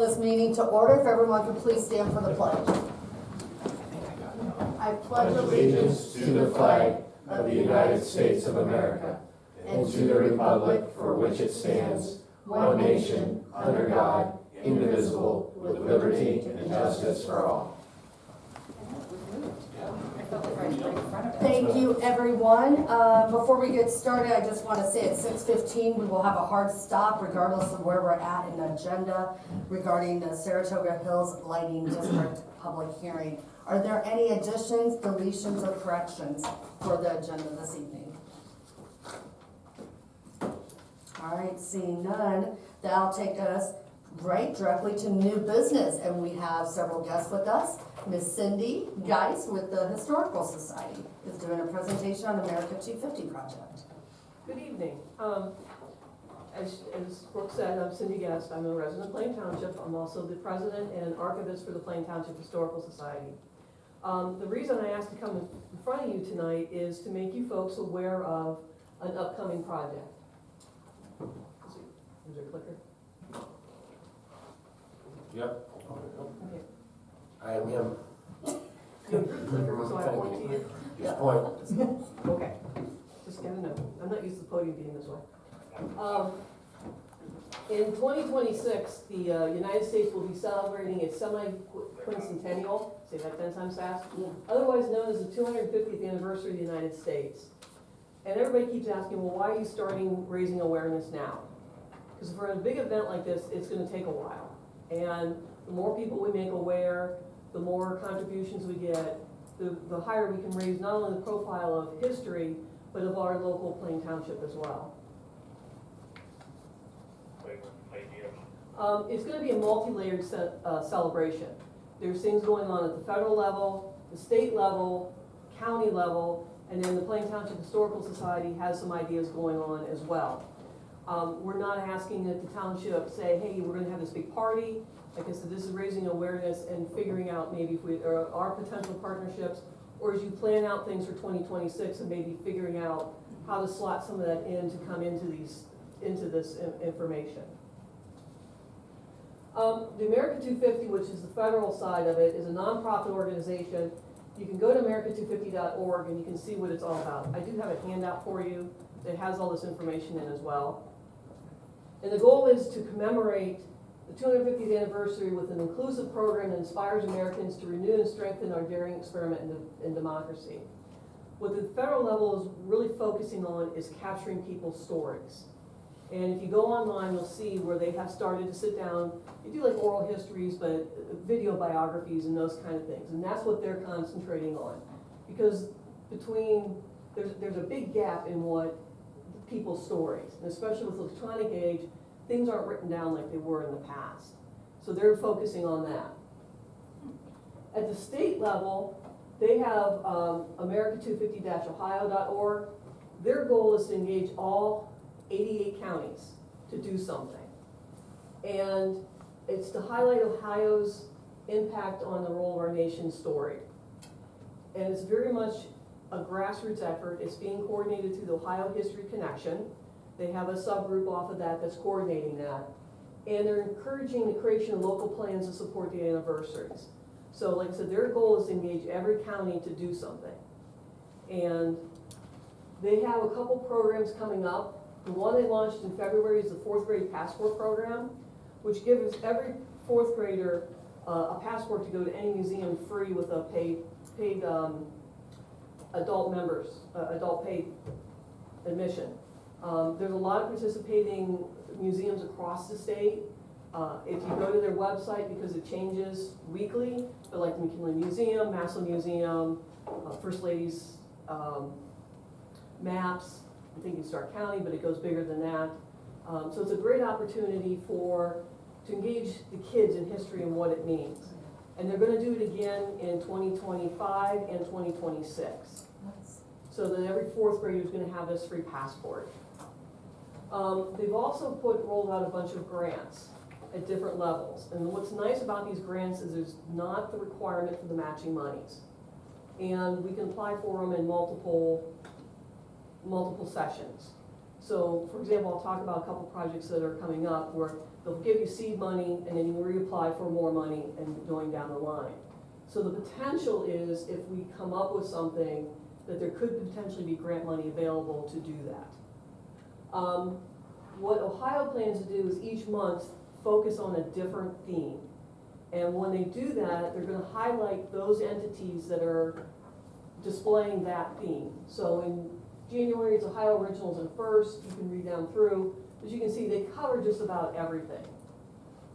this meeting to order. If everyone could please stand for the pledge. I pledge allegiance to the flag of the United States of America and to the republic for which it stands, one nation, under God, indivisible, with liberty and justice for all. Thank you, everyone. Before we get started, I just want to say at 6:15, we will have a hard stop regardless of where we're at in the agenda regarding the Saratoga Hills Lighting District public hearing. Are there any additions, deletions, or corrections for the agenda this evening? All right, seeing none, that'll take us right directly to new business, and we have several guests with us. Miss Cindy Geis with the Historical Society is doing a presentation on America 250 project. Good evening. As Brooke said, I'm Cindy Guest. I'm a resident of Plain Township. I'm also the president and archivist for the Plain Township Historical Society. The reason I asked to come in front of you tonight is to make you folks aware of an upcoming project. Is there a clicker? Yep. Okay. I am him. You're the clicker, so I point to you. Just point. Okay. Just gotta know. I'm not used to the podium being this way. In 2026, the United States will be celebrating its semi-quincentennial, say that 10 times fast, otherwise known as the 250th anniversary of the United States. And everybody keeps asking, well, why are you starting raising awareness now? Because for a big event like this, it's going to take a while. And the more people we make aware, the more contributions we get, the higher we can raise not only the profile of history, but of our local Plain Township as well. It's going to be a multi-layered celebration. There's things going on at the federal level, the state level, county level, and then the Plain Township Historical Society has some ideas going on as well. We're not asking that the township say, hey, we're going to have this big party. Like I said, this is raising awareness and figuring out maybe if we are potential partnerships, or as you plan out things for 2026 and maybe figuring out how to slot some of that in to come into this information. The America 250, which is the federal side of it, is a nonprofit organization. You can go to america250.org and you can see what it's all about. I do have a handout for you that has all this information in as well. And the goal is to commemorate the 250th anniversary with an inclusive program that inspires Americans to renew and strengthen our daring experiment in democracy. What the federal level is really focusing on is capturing people's stories. And if you go online, you'll see where they have started to sit down. They do like oral histories, but video biographies and those kind of things. And that's what they're concentrating on. Because there's a big gap in what people's stories, and especially with the electronic age, things aren't written down like they were in the past. So they're focusing on that. At the state level, they have America250-ohio.org. Their goal is to engage all 88 counties to do something. And it's to highlight Ohio's impact on the role of our nation's story. And it's very much a grassroots effort. It's being coordinated through the Ohio History Connection. They have a subgroup off of that that's coordinating that. And they're encouraging the creation of local plans to support the anniversaries. So like I said, their goal is to engage every county to do something. And they have a couple programs coming up. The one they launched in February is the 4th grade passport program, which gives every 4th grader a passport to go to any museum free with a paid adult paid admission. There's a lot of participating museums across the state. If you go to their website, because it changes weekly, but like the McKinley Museum, Massillon Museum, First Lady's maps, I think in Stark County, but it goes bigger than that. So it's a great opportunity to engage the kids in history and what it means. And they're going to do it again in 2025 and 2026. So that every 4th grader is going to have this free passport. They've also rolled out a bunch of grants at different levels. And what's nice about these grants is there's not the requirement for the matching monies. And we can apply for them in multiple sessions. So, for example, I'll talk about a couple projects that are coming up where they'll give you seed money and then you reapply for more money and going down the line. So the potential is if we come up with something that there could potentially be grant money available to do that. What Ohio plans to do is each month focus on a different theme. And when they do that, they're gonna highlight those entities that are displaying that theme. So in January, it's Ohio Originals and First, you can read down through. As you can see, they cover just about everything.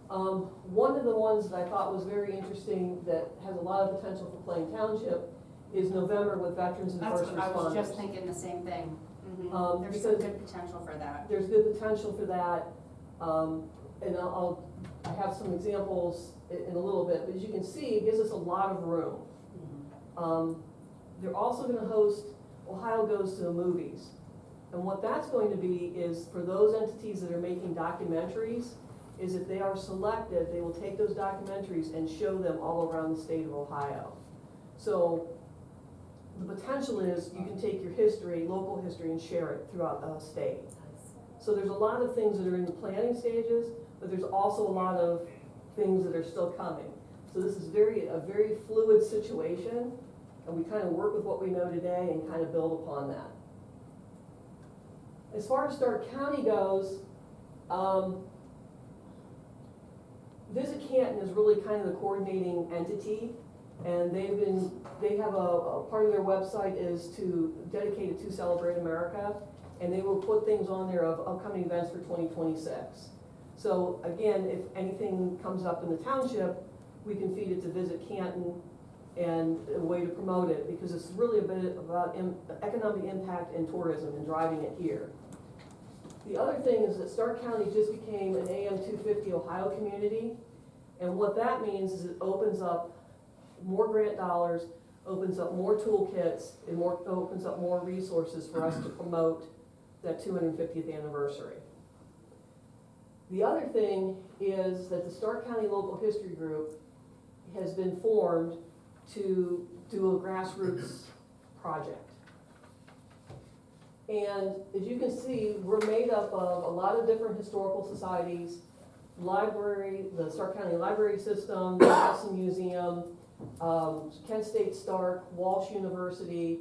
One of the ones that I thought was very interesting that has a lot of potential for Plain Township is November with Veterans and That's First what I was Responders. just thinking the same thing. There's some because- good potential for that. There's good potential for that, and I have some examples in a little bit, but as you can see, it gives us a lot of room. They're also gonna host Ohio Goes to the Movies. And what that's going to be is for those entities that are making documentaries, is if they are selected, they will take those documentaries and show them all around the state of Ohio. So the potential is you can take your history, local history, and share it throughout the state. So there's a lot of things that are in the planning stages, but there's also a lot of things that are still coming. So this is a very fluid situation, and we kind of work with what we know today and kind of build upon that. As far as Stark County goes, Visit Canton is really kind of the coordinating entity, and they have a part of their website is dedicated to Celebrate America, and they will put things on there of upcoming events for 2026. So again, if anything comes up in the township, we can feed it to Visit Canton and a way to promote it, because it's really a bit about economic impact and tourism and driving it here. The other thing is that Stark County just became an AM 250 Ohio community, and what that means is it opens up more grant dollars, opens up more toolkits, and opens up more resources for us to promote that 250th anniversary. The other thing is that the Stark County Local History Group has been formed to do a grassroots project. And as you can see, we're made up of a lot of different historical societies, library, the Stark County Library System, the Madison Museum, Kent State Stark, Walsh University,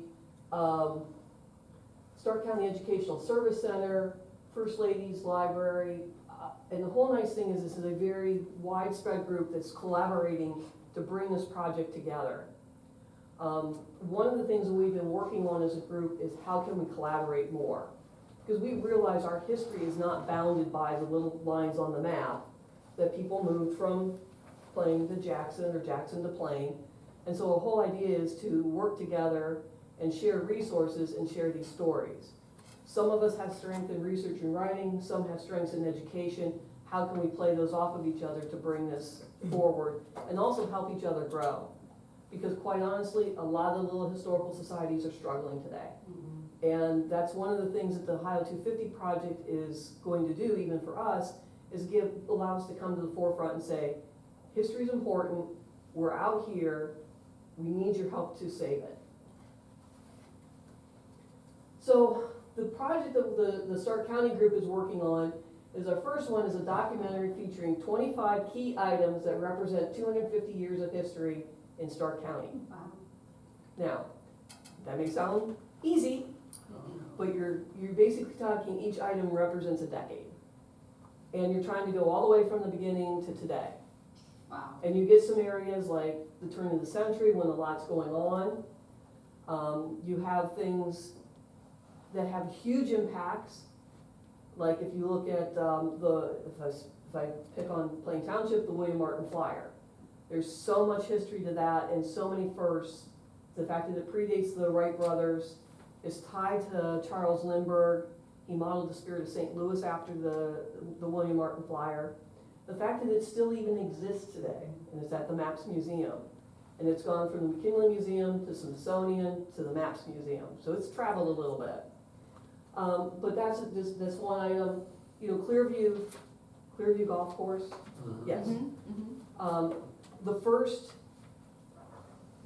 Stark County Educational Service Center, First Ladies Library, and the whole nice thing is this is a very widespread group that's collaborating to bring this project together. One of the things that we've been working on as a group is how can we collaborate more? Because we realize our history is not bounded by the little lines on the map, that people moved from Plain to Jackson or Jackson to Plain. And so the whole idea is to work together and share resources and share these stories. Some of us have strength in research and writing, some have strengths in education. How can we play those off of each other to bring this forward and also help each other grow? Because quite honestly, a lot of the little historical societies are struggling today. And that's one of the things that the Ohio 250 project is going to do, even for us, is allow us to come to the forefront and say, history is important, we're out here, we need your help to save it. So the project that the Stark County group is working on is our first one is a documentary featuring 25 key items that represent 250 years of history in Stark County. Wow. Now, that may sound easy, but you're basically talking each item represents a decade. And you're trying to go all the way from the beginning to today. Wow. And you get some areas like the turn of the century when a lot's going on. You have things that have huge impacts. Like if you look at if I pick on Plain Township, the William Martin Flyer. There's so much history to that and so many firsts. The fact that it predates the Wright brothers, is tied to Charles Lindbergh. He modeled the Spirit of St. Louis after the William Martin Flyer. The fact that it still even exists today, and it's at the Maps Museum. And it's gone from the McKinley Museum to Smithsonian to the Maps Museum. So it's traveled a little bit. But that's one item. You know, Clearview Golf Course, yes. The first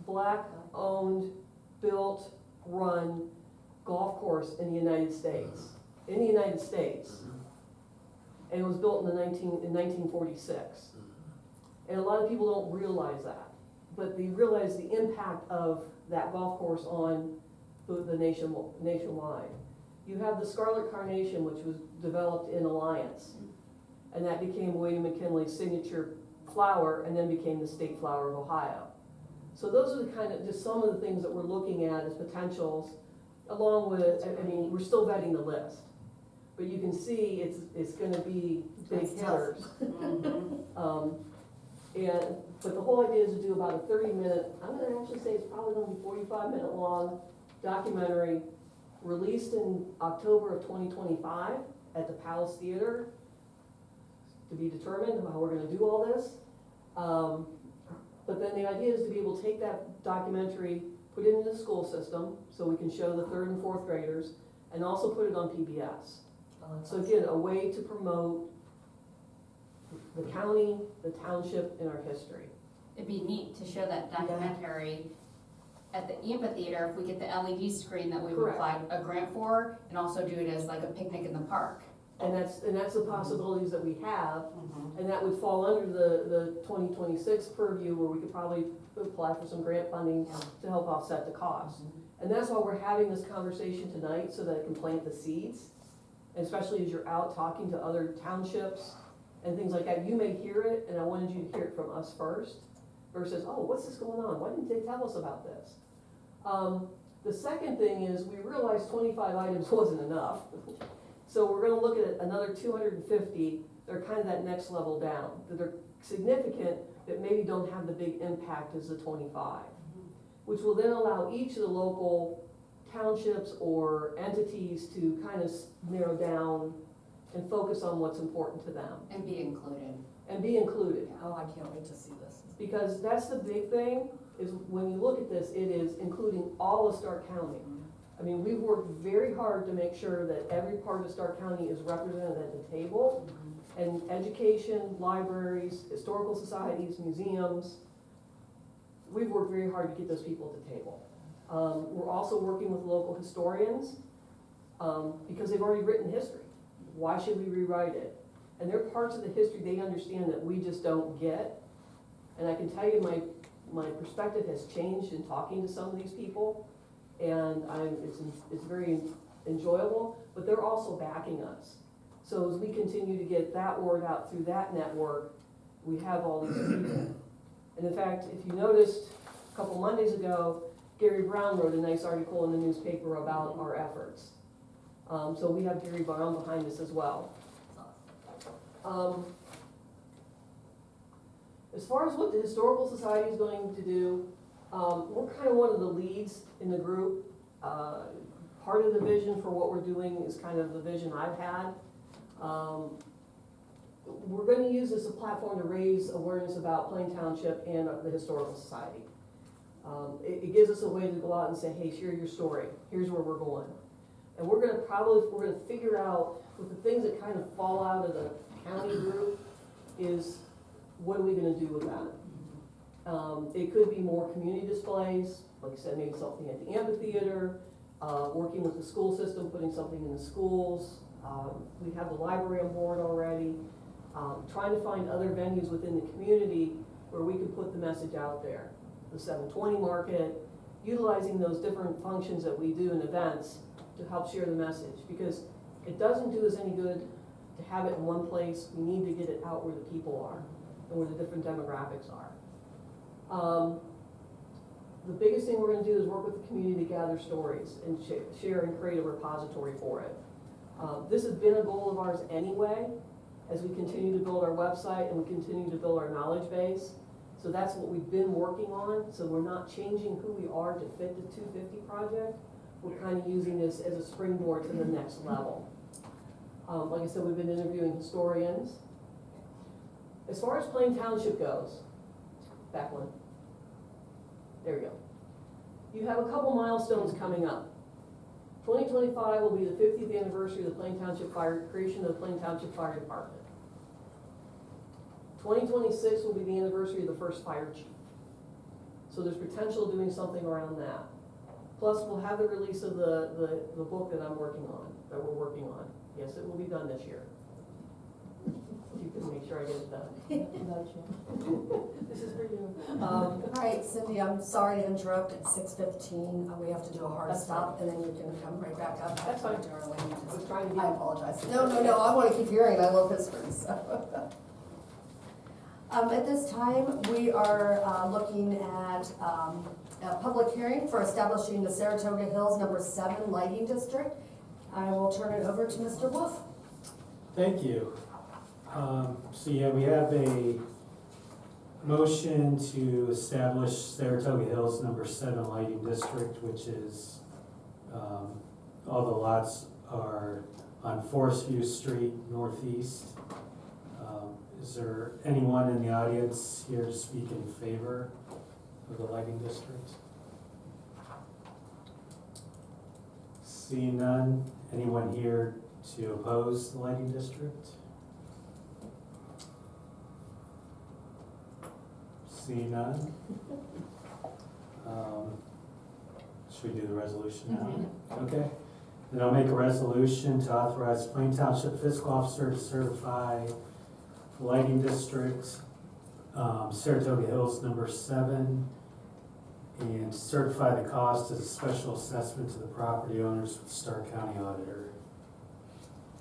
black-owned, built, run golf course in the United States. in the United States. And it was built in 1946. And a lot of people don't realize that, but they realize the impact of that golf course on the nationwide. You have the Scarlet Carnation, which was developed in Alliance, and that became William McKinley's signature flower, and then became the state flower of Ohio. So those are the kind of, just some of the things that we're looking at as potentials, along with, I mean, we're still vetting the list. But you can see it's gonna be big It's tough. hitters. Mhm. But the whole idea is to do about a 30-minute, I'm gonna actually say it's probably gonna be 45-minute long documentary, released in October of 2025 at the Palace Theater, to be determined how we're gonna do all this. But then the idea is to be able to take that documentary, put it into the school system, so we can show the 3rd and 4th graders, and also put it on PBS. So again, a way to promote the county, the township, and our history. It'd be neat to show that documentary at the amphitheater if we get the LED screen that we Correct. applied a grant for, and also do it as like a picnic in the park. And that's the possibilities that we have, Mhm. and that would fall under the 2026 purview, where we could probably apply for some grant funding to help offset the cost. And that's why we're having this conversation tonight, so that it can plant the seeds, and especially as you're out talking to other townships and things like that. You may hear it, and I wanted you to hear it from us first, versus, oh, what's this going on? Why didn't they tell us about this? The second thing is, we realized 25 items wasn't enough. So we're gonna look at another 250, they're kind of that next level down, that are significant, that maybe don't have the big impact as the 25. Which will then allow each of the local townships or entities to kind of narrow down and focus on what's important to them, And be included. and be included. Oh, I can't wait to see this. Because that's the big thing, is when you look at this, it is including all of Stark County. I mean, we've worked very hard to make sure that every part of Stark County is represented at the table. And education, libraries, historical societies, museums, we've worked very hard to get those people at the table. We're also working with local historians, because they've already written history. Why should we rewrite it? And there are parts of the history they understand that we just don't get. And I can tell you, my perspective has changed in talking to some of these people, and it's very enjoyable, but they're also backing us. So as we continue to get that word out through that network, we have all these people. And in fact, if you noticed, a couple Mondays ago, Gary Brown wrote a nice article in the newspaper about our efforts. So we have Gary Brown behind us as well. As far as what the Historical Society is going to do, we're kind of one of the leads in the group. Part of the vision for what we're doing is kind of the vision I've had. We're going to use this as a platform to raise awareness about Plain Township and the Historical Society. It gives us a way to go out and say, hey, share your story. Here's where we're going. And we're going to figure out, with the things that kind of fall out of the county group, is what are we going to do with that? It could be more community displays, like I said, maybe something at the amphitheater, working with the school system, putting something in the schools. We have the library on board already. Trying to find other venues within the community where we can put the message out there. The 720 market, utilizing those different functions that we do in events to help share the message. Because it doesn't do us any good to have it in one place. We need to get it out where the people are and where the different demographics are. The biggest thing we're going to do is work with the community to gather stories and share and create a repository for it. This has been a goal of ours anyway, as we continue to build our website and we continue to build our knowledge base. So that's what we've been working on. So we're not changing who we are to fit the 250 project. We're kind of using this as a springboard to the next level. Like I said, we've been interviewing historians. As far as Plain Township goes, back one. There we go. You have a couple milestones coming up. 2025 will be the 50th anniversary of the Plain Township creation of the Plain Township Fire Department. 2026 will be the anniversary of the first fire chief. So there's potential doing something around that. Plus, we'll have the release of the book that we're working on. Yes, it will be done this year. You can make sure I get it done. This is for you. All right, Cindy, I'm sorry to interrupt at 6:15. We have to do a hard That's stop, and then you can come right back up. That's fine. Darlene, I was trying to I get, apologize. No, I want to keep hearing. I love history, so. At this time, we are looking at a public hearing for establishing the Saratoga Hills Number 7 Lighting District. I will turn it over to Mr. Wolf. Thank you. So yeah, we have a motion to establish Saratoga Hills Number 7 Lighting District, which is, all the lots are on Forest View Street Northeast. Is there anyone in the audience here to speak in favor of the lighting district? Seeing none, anyone here to oppose the lighting district? Seeing none? Should we do the resolution now? Okay, then I'll make a resolution to authorize Plain Township Fiscal Officer to certify the lighting district, Saratoga Hills Number 7, and certify the cost as a special assessment to the property owners with Stark County Auditor.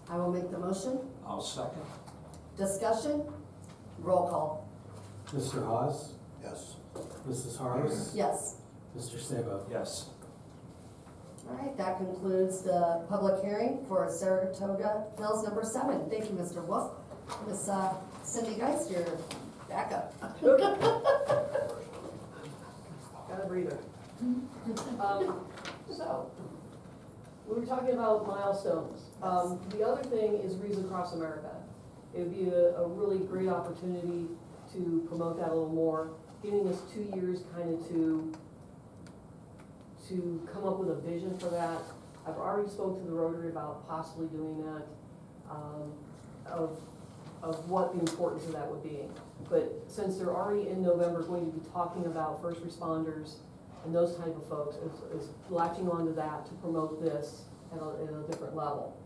I will make the motion. I'll second. Discussion? Roll call. Mr. Hawes? Yes. Mrs. Harms? Yes. Mr. Sabo? Yes. All right, that concludes the public hearing for Saratoga Hills Number 7. Thank you, Mr. Wolf. Miss Cindy Geist, your backup. got a breather. So, we were talking about milestones. The other thing is Wreaths Across America. It would be a really great opportunity to promote that a little more, giving us 2 years kind of to come up with a vision for that. I've already spoke to the Rotary about possibly doing that, of what the importance of that would be. But since they're already in November going to be talking about first responders and those type of folks, is latching onto that to promote this at a different level.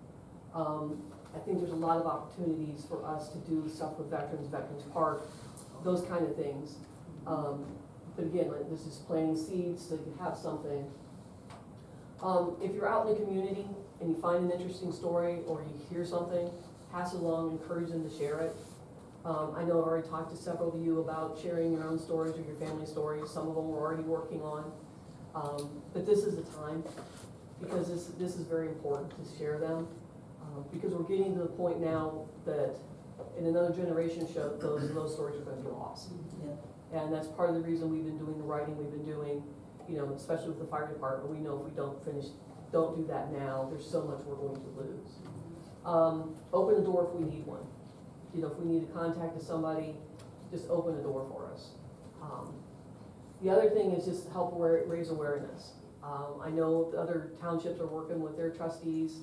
I think there's a lot of opportunities for us to do stuff with Veterans Park, those kind of things. But again, like, this is planting seeds so you can have something. If you're out in the community and you find an interesting story or you hear something, pass it along, encourage them to share it. I know I've already talked to several of you about sharing your own stories or your family stories. Some of them we're already working on. But this is the time, because this is very important to share them. Because we're getting to the point now that in another generation show, those stories are gonna be lost. Yeah. And that's part of the reason we've been doing the writing we've been doing, you know, especially with the fire department. We know if we don't do that now, there's so much we're going to lose. Open the door if we need one. You know, if we need to contact somebody, just open the door for us. The other thing is just help raise awareness. I know the other townships are working with their trustees,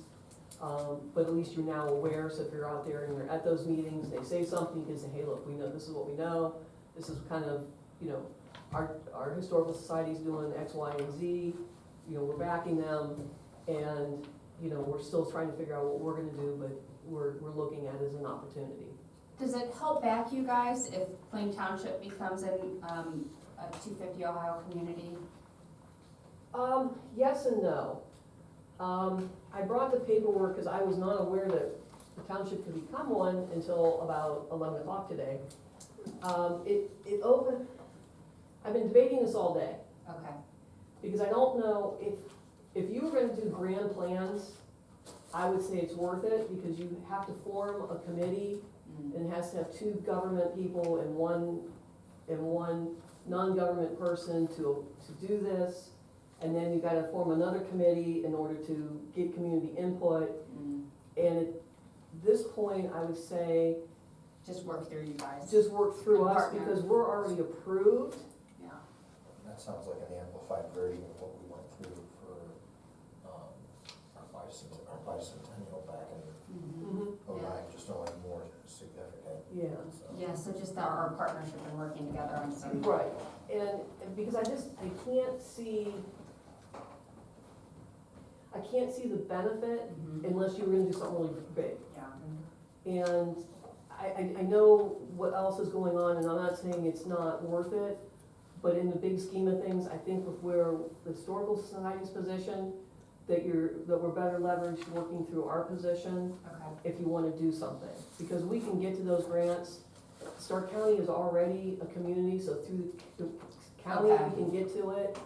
but at least you're now aware, so if you're out there and you're at those meetings, they say something, you can say, hey, look, we know, this is what we know, this is kind of, you know, our historical society's doing X, Y, and Z, you know, we're backing them, and, you know, we're still trying to figure out what we're gonna do, but we're looking at it as an opportunity. Does it help back you guys if Plain Township becomes a 250 Ohio community? Yes and no. I brought the paperwork because I was not aware that the township could become one until about 11 o'clock today. It opened, I've been debating this all day, Okay. because I don't know if you were gonna do grand plans, I would say it's worth it, because you have to form a committee, and it has to have 2 government people and one non-government person to do this. And then you gotta form another committee in order to get community input. And at this point, I would say, Just work through you guys. just work through And us, partner. because we're already approved. Yeah. That sounds like an amplified version of what we went through for, our bicentennial back in '09, just only more significant. Yeah. So. Yeah, so just our partnership and working together on some. Right, and because I can't see I can't see the benefit Mhm. unless you were gonna do something really big. Yeah. And I know what else is going on, and I'm not saying it's not worth it, but in the big scheme of things, I think with where the Historical Society's position, that we're better leveraged working through our position Okay. if you wanna do something. Because we can get to those grants. Stark County is already a community, so through the county, Okay. we can get to it.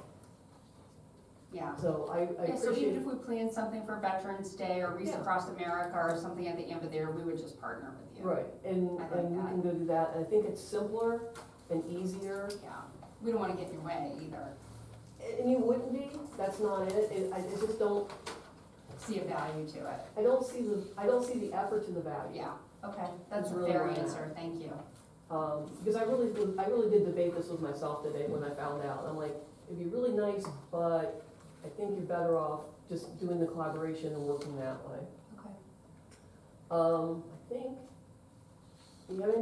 Yeah. So I Yeah, so even appreciate, if we plan something for Veterans Day or Reach Yeah. Across America or something at the amphitheater, we would just partner with you. right, and I like we that. can go do that. And I think it's simpler and easier. Yeah, we don't wanna get in your way either, And you wouldn't be, that's not it. I just don't, see a value to it. I don't see the effort to the value. Yeah, okay, that's a It's really fair where I'm answer, thank you. Because I really did debate this with myself today when I found out. I'm like, it'd be really nice, but I think you're better off just doing the collaboration and working that way. Okay. I think, do you have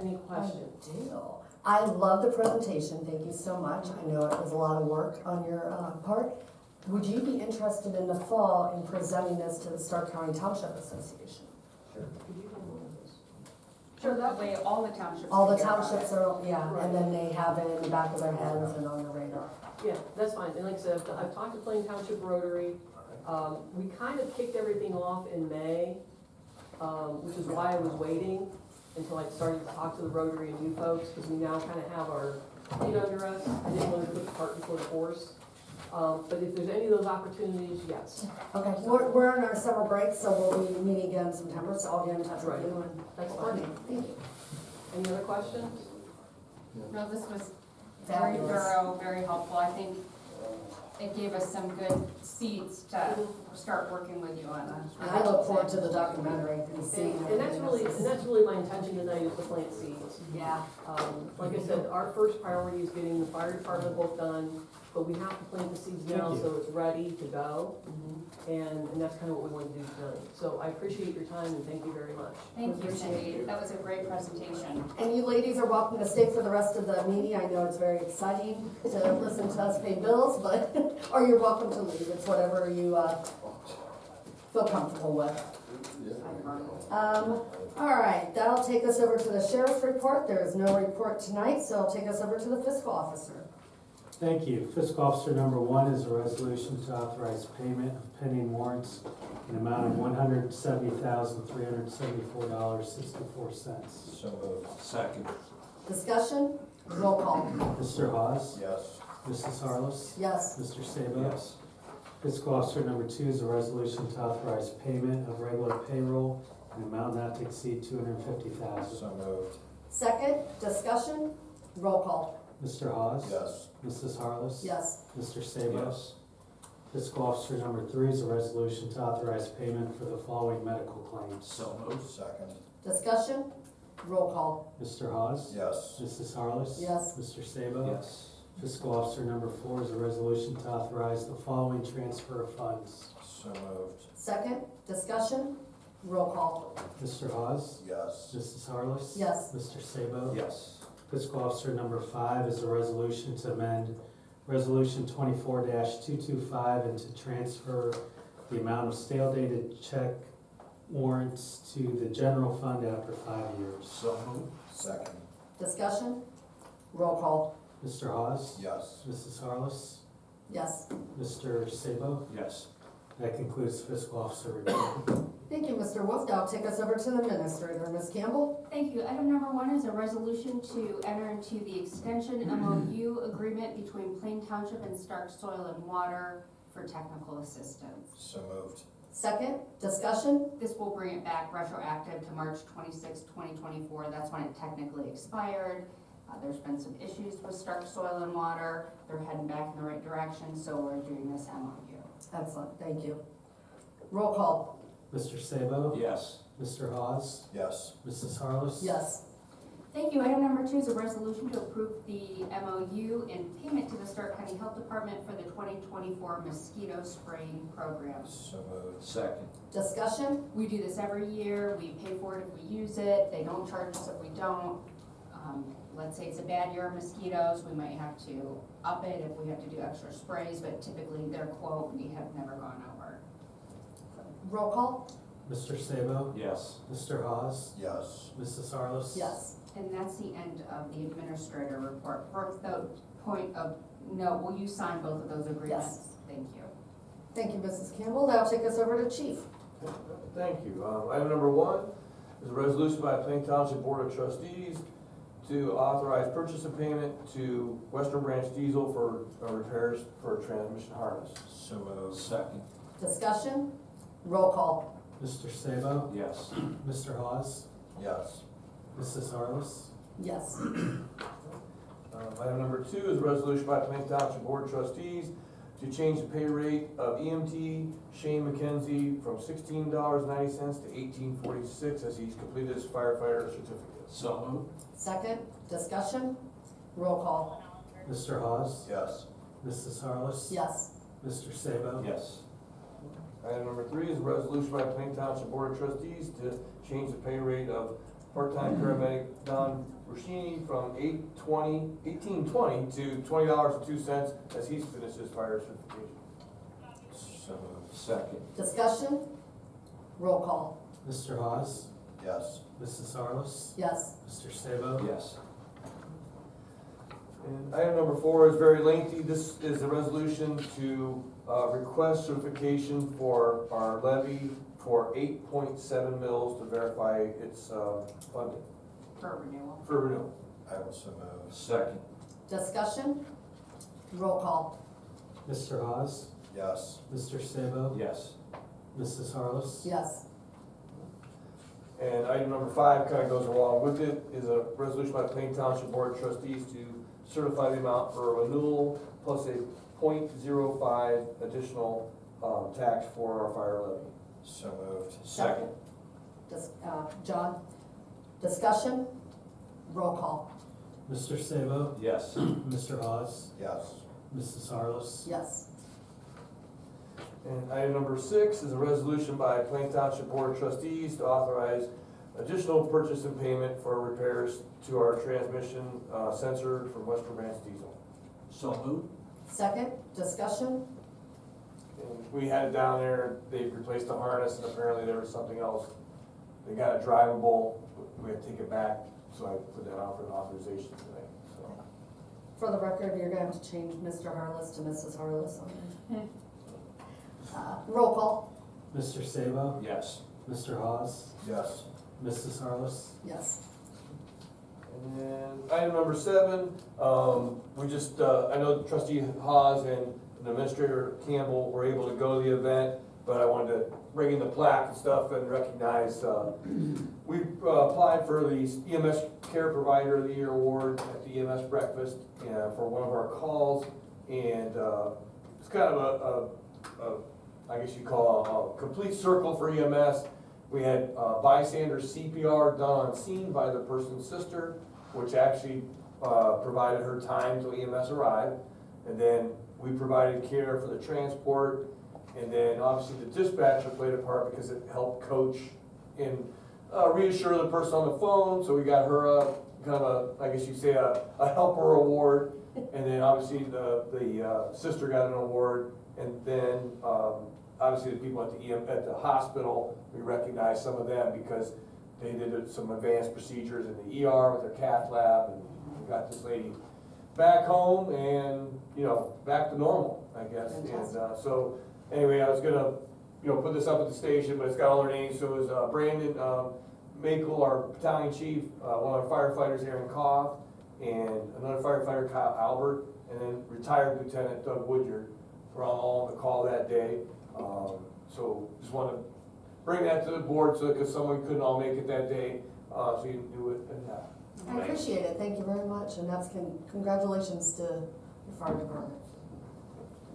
any questions? Deal. I love the presentation, thank you so much. I know it was a lot of work on your part. Would you be interested in the fall in presenting this to the Stark County Township Association? Sure. Could you hold one of those? Sure, that way all the townships. All the can hear about townships it. are, yeah, and then they have it in the back of their heads and on the radar. Yeah, that's fine. And like I said, I've talked to Plain Township Rotary. We kind of kicked everything off in May, which is why I was waiting until I started to talk to the Rotary and you folks, because we now kind of have our feet under us. I didn't want to put the cart before the horse. But if there's any of those opportunities, yes, Okay, we're in our summer break, so we'll be meeting again in September, so I'll get in touch with Right. you and. that's fine. Thank you. Any other questions? No, this was very Fabulous. thorough, very helpful, I think it gave us some good seeds to start working with you on that. And I look forward to the documentary and seeing. And that's really my intention tonight is to plant seeds. Yeah, Like I said, our first priority is getting the fire department book done, but we have to plant the seeds now Thank you. so it's ready to go. And that's kind of what we want to do tonight. So I appreciate your time and thank you very much. Thank you, Cindy, that was a great presentation. and you ladies are welcome to stay for the rest of the meeting. I know it's very exciting to listen to us pay bills, but, or you're welcome to leave. It's whatever you, feel comfortable with. All right, that'll take us over to the sheriff's report. There is no report tonight, so I'll take us over to the fiscal officer. Thank you. Fiscal Officer number 1 is a resolution to authorize payment of pending warrants in amount of $170,374.64. So moved. Second. Discussion, roll call. Mr. Hawes? Yes. Mrs. Harless? Yes, Mr. Sabo? Yes. Fiscal Officer number 2 is a resolution to authorize payment of regular payroll in amount not to exceed $250,000. So moved. second, discussion, roll call. Mr. Hawes? Yes. Mrs. Harless? Yes, Mr. Sabo? Yes. Fiscal Officer number 3 is a resolution to authorize payment for the following medical claims. So moved. Second. discussion, roll call. Mr. Hawes? Yes. Mrs. Harless? Yes, Mr. Sabo? Yes. Fiscal Officer number 4 is a resolution to authorize the following transfer of funds. So moved. second, discussion, roll call. Mr. Hawes? Yes. Mrs. Harless? Yes, Mr. Sabo? Yes. Fiscal Officer number 5 is a resolution to amend Resolution 24-225 and to transfer the amount of stale dated check warrants to the general fund after 5 years. So moved. Second. discussion, roll call. Mr. Hawes? Yes. Mrs. Harless? Yes, Mr. Sabo? Yes. That concludes fiscal officer report. thank you, Mr. Wolf. Now take us over to the administrator, Ms. Campbell. Thank you. Item number 1 is a resolution to enter into the extension MOU agreement between Plain Township and Stark Soil and Water for technical assistance. So moved. Second, discussion, This will bring it back retroactive to March 26, 2024. That's when it technically expired. There's been some issues with Stark Soil and Water. They're heading back in the right direction, so we're doing this MOU. excellent, thank you. Roll call. Mr. Sabo? Yes. Mr. Hawes? Yes. Mrs. Harless? Yes, Thank you. Item number 2 is a resolution to approve the MOU and payment to the Stark County Health Department for the 2024 mosquito spraying program. So moved. Second. discussion, We do this every year. We pay for it if we use it. They don't charge us if we don't. let's say it's a bad year of mosquitoes, we might have to up it if we have to do extra sprays, but typically their quote, we have never gone over. Roll call? Mr. Sabo? Yes. Mr. Hawes? Yes. Mrs. Harless? Yes. And that's the end of the administrator report. For the point of note, will you sign both of those agreements? Yes. Thank you. Thank you, Mrs. Campbell. That'll take us over to Chief. Thank you. Item number 1 is a resolution by Plain Township Board of Trustees to authorize purchase of payment to Western Branch Diesel for repairs for a transmission harness. So moved. Second. Discussion? Roll call? Mr. Sabo? Yes. Mr. Hawes? Yes. Mrs. Harless? Yes. Item number 2 is a resolution by Plain Township Board of Trustees to change the pay rate of EMT Shane McKenzie from $16.90 to $18.46 as he's completed his firefighter certificate. So moved. Second? Discussion? Roll call? Mr. Hawes? Yes. Mrs. Harless? Yes. Mr. Sabo? Yes. Item number 3 is a resolution by Plain Township Board of Trustees to change the pay rate of part-time paramedic Don Roshini from $18.20 to $20.02 as he's finished his fire certification. So moved. Second. Discussion? Roll call? Mr. Hawes? Yes. Mrs. Harless? Yes. Mr. Sabo? Yes. And item number 4 is very lengthy. This is a resolution to request certification for our levy for 8.7 mils to verify its funding For renewal. for renewal. I will so move. Second. Discussion? Roll call? Mr. Hawes? Yes. Mr. Sabo? Yes. Mrs. Harless? Yes. And item number 5 kind of goes along with it, is a resolution by the Plain Township Board of Trustees to certify the amount for a renewal plus a .05 additional tax for our fire levy. So moved. Second. John? Discussion? Roll call? Mr. Sabo? Yes. Mr. Hawes? Yes. Mrs. Harless? Yes. And item number 6 is a resolution by Plain Township Board of Trustees to authorize additional purchase and payment for repairs to our transmission sensor from Western Branch Diesel. So moved. Second? Discussion? And we had it down there, they replaced the harness, and apparently there was something else. They got it drivable, but we had to take it back, so I put that on for an authorization tonight, so. For the record, you're gonna have to change Mr. Harless to Mrs. Harless on there. Roll call? Mr. Sabo? Yes. Mr. Hawes? Yes. Mrs. Harless? Yes. And then item number 7, we just, I know trustee Hawes and administrator Campbell were able to go to the event, but I wanted to bring in the plaque and stuff and recognize, we applied for the EMS Care Provider of the Year Award at the EMS breakfast for one of our calls, and it's kind of I guess you call a complete circle for EMS. We had bystander CPR done on scene by the person's sister, which actually provided her time till EMS arrived. And then we provided care for the transport. And then obviously the dispatcher played a part because it helped coach and reassure the person on the phone. So we got her a kind of a, I guess you'd say a helper award. And then obviously the sister got an award. And then obviously the people at the hospital, we recognized some of them because they did some advanced procedures in the ER with their cath lab, and we got this lady back home and, you know, back to normal, I guess. And so anyway, I was gonna, you know, put this up at the station, but it's got all their names. So it was Brandon Makel, our battalion chief, one of our firefighters, Aaron Koff, and another firefighter, Kyle Albert, and then retired Lieutenant Doug Woodyard were all on the call that day. So just want to bring that to the board, so because someone couldn't all make it that day, so you can do it. And I appreciate it. Thank you very much. And that's congratulations to the fire department.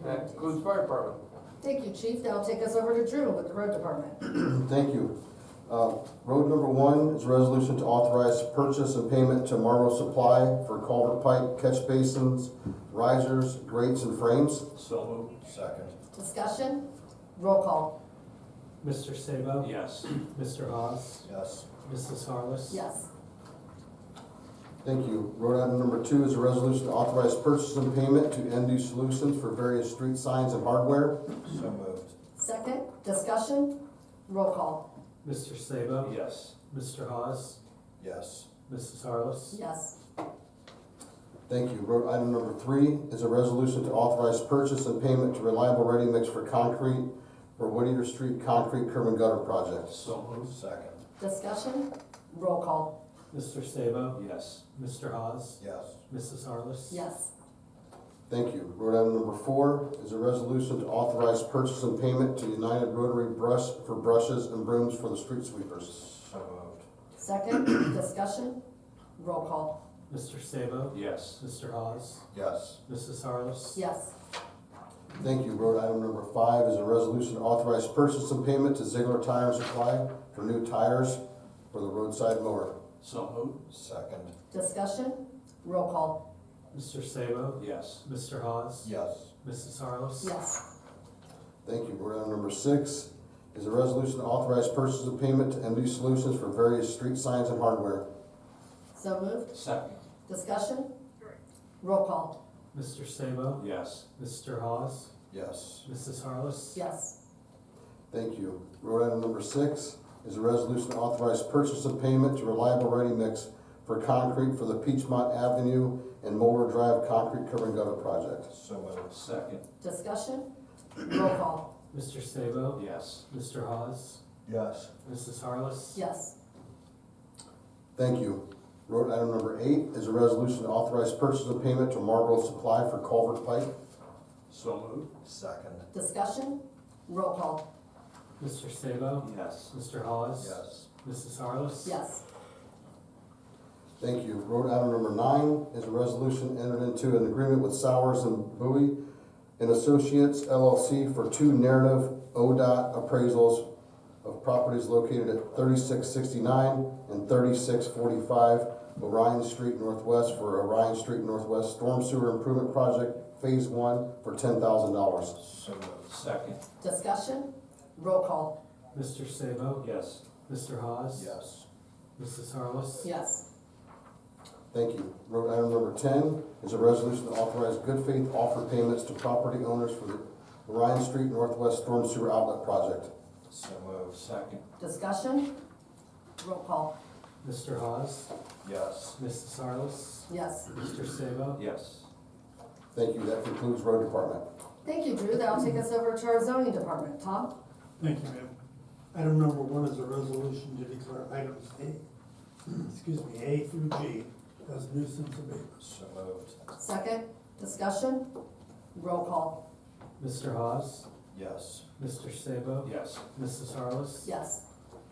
that includes fire department. Thank you, Chief. That'll take us over to Drew with the road department. Thank you. Road number 1 is a resolution to authorize purchase and payment to Marlowe Supply for culvert pipe, catch basins, risers, grates, and frames. So moved. Second. Discussion? Roll call? Mr. Sabo? Yes. Mr. Hawes? Yes. Mrs. Harless? Yes. Thank you. Road item number 2 is a resolution to authorize purchase and payment to ND Solutions for various street signs and hardware. So moved. Second, discussion, roll call. Mr. Sabo? Yes. Mr. Hawes? Yes. Mrs. Harless? Yes. Thank you. Road item number 3 is a resolution to authorize purchase and payment to Reliable Ready Mix for concrete for Whittier Street Concrete Curb and Gutter Project. So moved. Second. Discussion, roll call. Mr. Sabo? Yes. Mr. Hawes? Yes. Mrs. Harless? Yes. Thank you. Road item number 4 is a resolution to authorize purchase and payment to United Rotary Brush for brushes and brooms for the street sweepers. So moved. Second, discussion, roll call. Mr. Sabo? Yes. Mr. Hawes? Yes. Mrs. Harless? Yes. Thank you. Road item number 5 is a resolution to authorize purchase and payment to Ziegler Tire and Supply for new tires for the roadside mower. So moved. Second. Discussion, roll call. Mr. Sabo? Yes. Mr. Hawes? Yes. Mrs. Harless? Yes. Thank you. Road item number 6 is a resolution to authorize purchase and payment to MD Solutions for various street signs and hardware. So moved. Second. Discussion, roll call. Mr. Sabo? Yes. Mr. Hawes? Yes. Mrs. Harless? Yes. Thank you. Road item number 6 is a resolution to authorize purchase and payment to Reliable Ready Mix for concrete for the Peachmont Avenue and Mower Drive Concrete Curb and Gutter Project. So moved. Second. Discussion, roll call. Mr. Sabo? Yes. Mr. Hawes? Yes. Mrs. Harless? Yes. Thank you. Road item number 8 is a resolution to authorize purchase and payment to Marlboro Supply for culvert pipe. So moved. Second. Discussion, roll call. Mr. Sabo? Yes. Mr. Hawes? Yes. Mrs. Harless? Yes. Thank you. Road item number 9 is a resolution entered into an agreement with Sowers and Bowie and Associates LLC for 2 narrative ODOT appraisals of properties located at 3669 and 3645 Orion Street Northwest for Orion Street Northwest Storm Sewer Improvement Project Phase 1 for $10,000. So moved. Second. Discussion, roll call. Mr. Sabo? Yes. Mr. Hawes? Yes. Mrs. Harless? Yes. Thank you. Road item number 10 is a resolution to authorize good faith offer payments to property owners for the Orion Street Northwest Storm Sewer Outlet Project. So moved. Second. Discussion, roll call. Mr. Hawes? Yes. Mrs. Harless? Yes. Mr. Sabo? Yes. Thank you. That concludes road department. Thank you, Drew. That'll take us over to our zoning department. Tom? Thank you, ma'am. Item number 1 is a resolution to declare items A through G as nuisance abatements. So moved. Second, discussion, roll call. Mr. Hawes? Yes. Mr. Sabo? Yes. Mrs. Harless? Yes.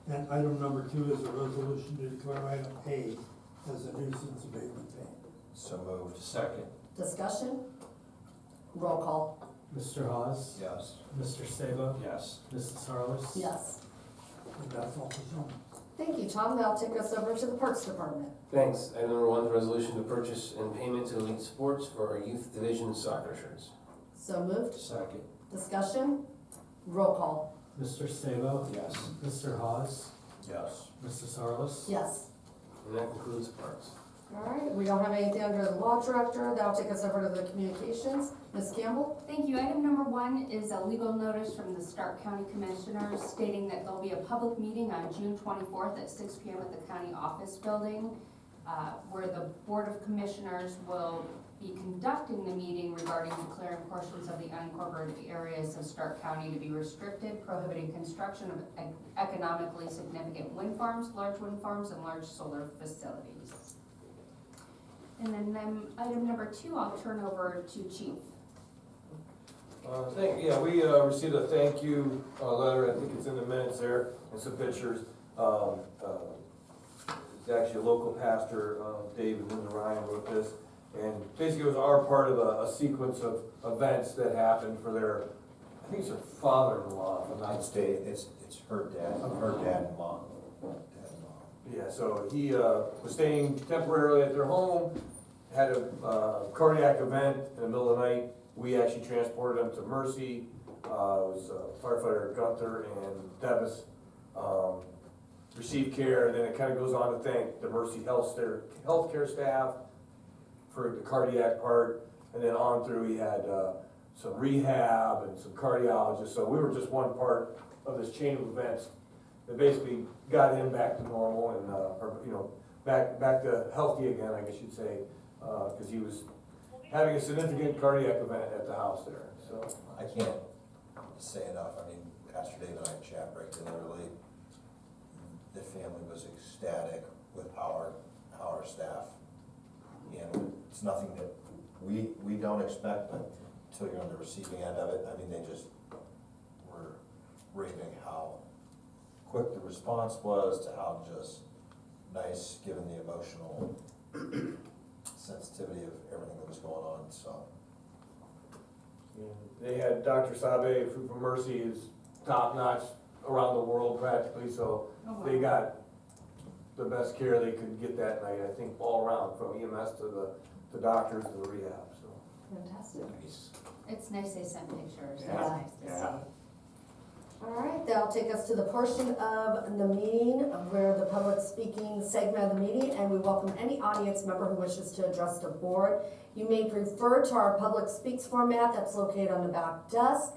And item number 2 is a resolution to declare item A as a nuisance abatement payment. So moved. Second. Discussion, roll call. Mr. Hawes? Yes. Mr. Sabo? Yes. Mrs. Harless? Yes. And that's all for zoning. Thank you, Tom. That'll take us over to the Parks Department. Thanks. Item number 1 is a resolution to purchase and payment to Elite Sports for our youth division soccer shirts. So moved. Second. Discussion, roll call. Mr. Sabo? Yes. Mr. Hawes? Yes. Mrs. Harless? Yes. And that concludes parks. All right, we don't have anything under the law director. That'll take us over to the communications. Ms. Campbell? Thank you. Item number 1 is a legal notice from the Stark County Commissioners stating that there'll be a public meeting on June 24th at 6 p.m. at the county office building, where the Board of Commissioners will be conducting the meeting regarding declaring portions of the unincorporated areas of Stark County to be restricted, prohibiting construction of economically significant wind farms, large wind farms, and large solar facilities. And then item number 2, I'll turn over to Chief. We received a thank you letter, I think it's in the minutes there, and some pictures. It's actually a local pastor, Dave and Linda Ryan wrote this, and basically it was our part of a sequence of events that happened for their, I think it's her father-in-law, if I'm not It's Dave, it's her dad and mom. Yeah, so he was staying temporarily at their home, had a cardiac event in the middle of the night. We actually transported him to Mercy. It was firefighter Gunther and Devis. receive care, and then it kinda goes on to thank the Mercy healthcare staff for the cardiac part, and then on through, he had, some rehab and some cardiologists, so we were just one part of this chain of events that basically got him back to normal and, or, you know, back to healthy again, I guess you'd say, cause he was having a significant cardiac event at the house there, so. I can't say enough, I mean, Pastor Dave and I chat regularly. The family was ecstatic with how our staff handled it. It's nothing that we don't expect, but until you're on the receiving end of it, I mean, they just were raving how quick the response was, to how just nice, given the emotional sensitivity of everything that was going on, so. They had Dr. Sabe from Mercy is top notch around the world practically, so Oh, wow. they got the best care they could get that night, I think, all around, from EMS to the doctors to the rehab, so. Fantastic. It's nice they sent pictures, it's Yeah, nice to yeah. see. All right, that'll take us to the portion of the meeting where the public speaking segment of the meeting, and we welcome any audience member who wishes to address the board. You may refer to our public speaks format that's located on the back desk.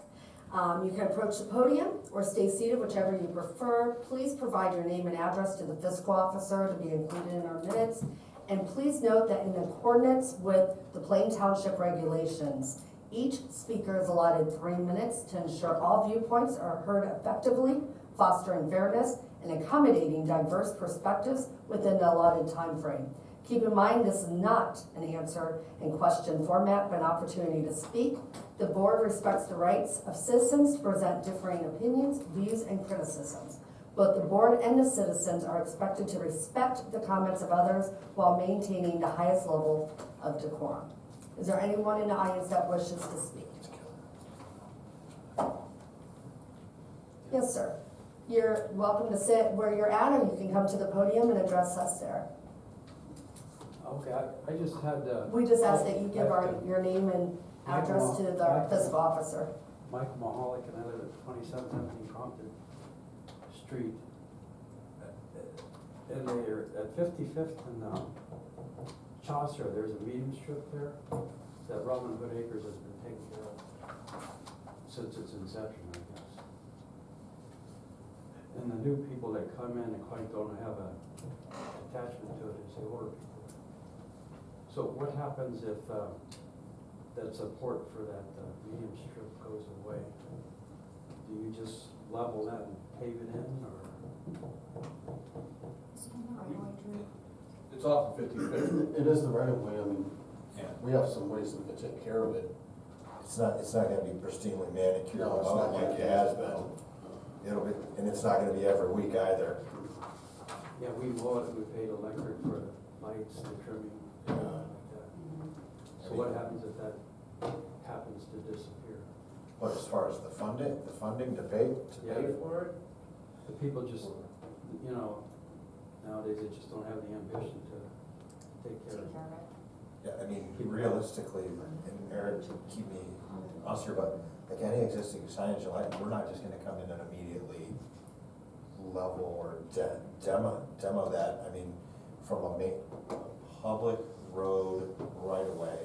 You can approach the podium or stay seated, whichever you prefer. Please provide your name and address to the fiscal officer to be included in our minutes. And please note that in accordance with the Plain Township regulations, each speaker is allotted 3 minutes to ensure all viewpoints are heard effectively, fostering fairness and accommodating diverse perspectives within the allotted time frame. Keep in mind, this is not an answer and question format, but an opportunity to speak. The board respects the rights of citizens to present differing opinions, views, and criticisms. Both the board and the citizens are expected to respect the comments of others while maintaining the highest level of decorum. Is there anyone in the audience that wishes to speak? Yes, sir. You're welcome to sit where you're at, or you can come to the podium and address us there. Okay, I just had, We just ask that you give your name and address to the fiscal officer. Michael Mahalik, and I live at 2717 Compton Street. And they're at 55th and Chaucer, there's a medium strip there that Robin Hood Acres has been taking care of since its inception, I guess. And the new people that come in and quite don't have a attachment to it as they order people. So what happens if that support for that medium strip goes away? Do you just level that and pave it in, or? It's off of 55th. It is the right of way, I mean, Yeah. we have some ways we can take care of it. It's not gonna be pristinely manicured, No, it's not like like it has been. It'll be, and it's not gonna be every week either. Yeah, we bought it, we paid electric for the lights, the trimming, everything like that. So what happens if that happens to disappear? But as far as the funding to pay Yeah. for it? The people just, you know, nowadays they just don't have the ambition to take care of Take it. care of it. Yeah, I mean, realistically, and Eric, keep me honest here, but like any existing signage, like, we're not just gonna come in and immediately level or demo that. I mean, from a public road right away,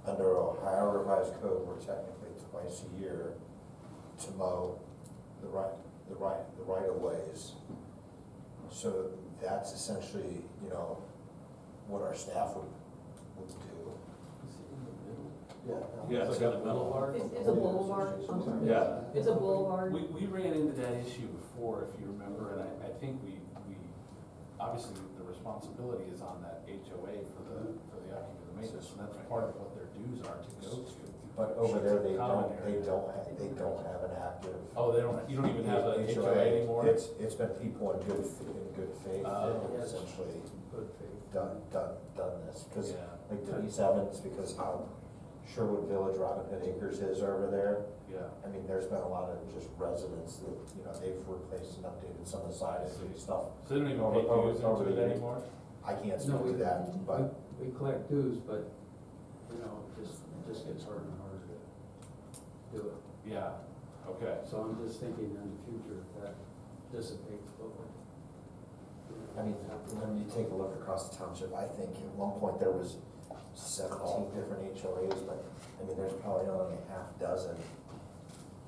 under Ohio Revised Code, we're technically twice a year to mow the right of ways. So that's essentially, you know, what our staff would do. Yeah, it's got a metal bar. It's a boulevard, I'm sorry. Yeah. It's a boulevard. We ran into that issue before, if you remember, and I think we, obviously, the responsibility is on that HOA for the upkeep of the maintenance, and that's part of what their dues are to go to. But over there, they Common area. don't have an active. Oh, you don't even have a HOA anymore? It's been people in good faith that have Yes. essentially Good faith. done this, because Yeah, like Denise Evans, because how Sherwood Village, Robin Hood Acres is over there. yeah. I mean, there's been a lot of just residents that, you know, they've replaced and updated some of the signage and stuff. So they don't even Over- pay over- dues over into the it years. anymore? I can't No, speak to that, but we collect dues, but, you know, it just gets harder and harder to do it. Yeah, okay. So I'm just thinking in the future, if that dissipates, but what? I mean, when you take a look across the township, I think at one point there was 17 different HOAs, but, I mean, there's probably only a half dozen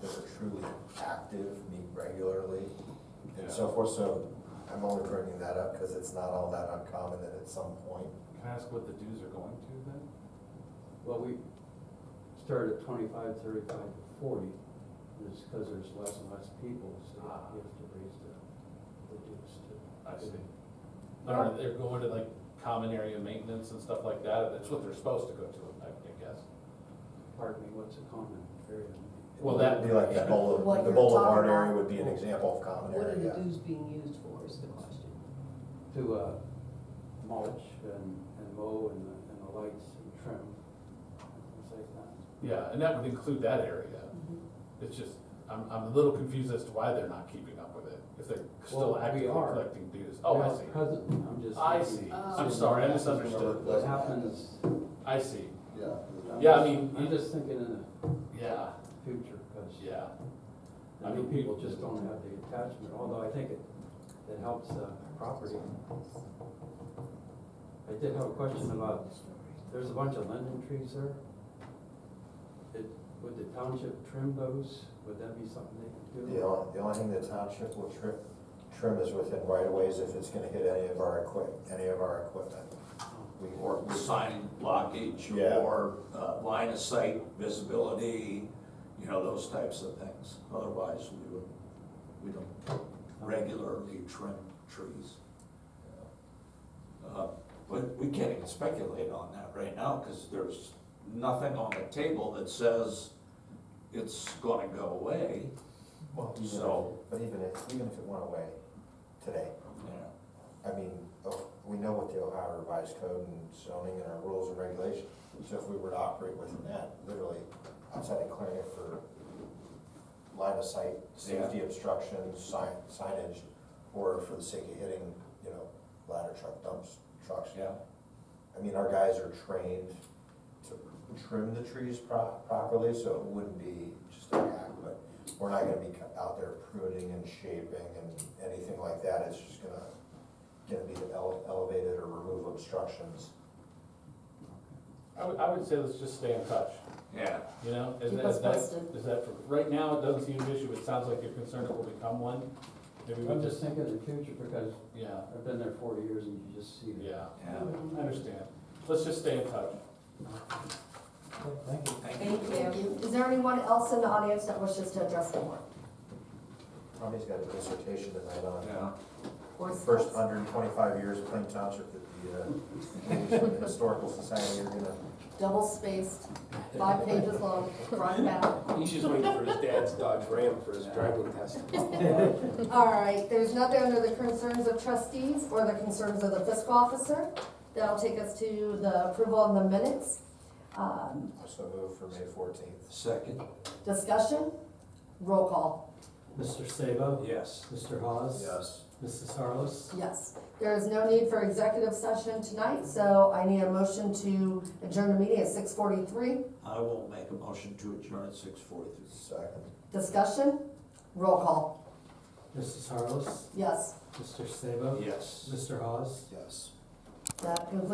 that are truly active, meet regularly, and so forth, so I'm only bringing that up because it's not all that uncommon that at some point. Can I ask what the dues are going to then? Well, we started at 25, 35 to 40, and it's because there's less and less people, so you have to raise the dues to. I see. Or they're going to like common area maintenance and stuff like that, that's what they're supposed to go to, I guess. Pardon me, what's a common area? Well, That'd that, be like the What the you're boulevard talking area about. would be an example of common What are the area. dues being used for is the question. To mulch and mow and the lights and trim, things like that. yeah, and that would include that area. It's just, I'm a little confused as to why they're not keeping up with it, if they're still Well, we actively are. collecting dues. Oh, I Now, see. Presently, I'm just. I thinking- see. Oh. I'm sorry, I misunderstood. What happens, I see. Yeah. Yeah, I mean, I'm just thinking in yeah, the future, because yeah. I mean, people just don't have the attachment, although I think it helps property. I did have a question about, there's a bunch of linden trees there. Would the township trim those? Would that be something they could do? The only thing the township will trim is within right of ways if it's gonna hit any of our equipment. Or sign blockage, Yeah. or line of sight, visibility, you know, those types of things. Otherwise, we don't regularly trim trees. But we can't even speculate on that right now, because there's nothing on the table that says it's gonna go away. Well, but even if it went away today, Yeah. I mean, we know what the Ohio Revised Code and zoning and our rules and regulations. So if we were to operate within that, literally outside of clearing it for line of sight, safety obstructions, signage, or for the sake of hitting, you know, ladder truck trucks. Yeah. I mean, our guys are trained to trim the trees properly, so it wouldn't be just a hack, but we're not gonna be out there pruning and shaping and anything like that. It's just gonna be elevated or remove obstructions. I would say let's just stay in touch, Yeah. you know? Keep us posted. Is that, right now, it doesn't seem an issue, it sounds like you're concerned it will become one. Maybe we I'm just, just thinking in the future, because yeah, I've been there 40 years and you just see that. yeah, Yeah. I understand. Let's just stay in touch. Thank you. Thank you. Is there anyone else in the audience that wishes to address the board? Tommy's got a dissertation tonight on Yeah. Or the first 125 years of Plain Township that the Historical Society are gonna. double spaced, 5 pages long, front and back. He's just waiting for his dad's Dodge Ram for his driving test. All right, there's nothing under the concerns of trustees or the concerns of the fiscal officer. That'll take us to the approval of the minutes. So move for May 14th. Second? Discussion, roll call. Mr. Sabo? Yes. Mr. Hawes? Yes. Mrs. Harless? Yes, there is no need for executive session tonight, so I need a motion to adjourn the meeting at 6:43. I will make a motion to adjourn at 6:43. Second. Discussion, roll call. Mrs. Harless? Yes, Mr. Sabo? Yes. Mr. Hawes? Yes. that concludes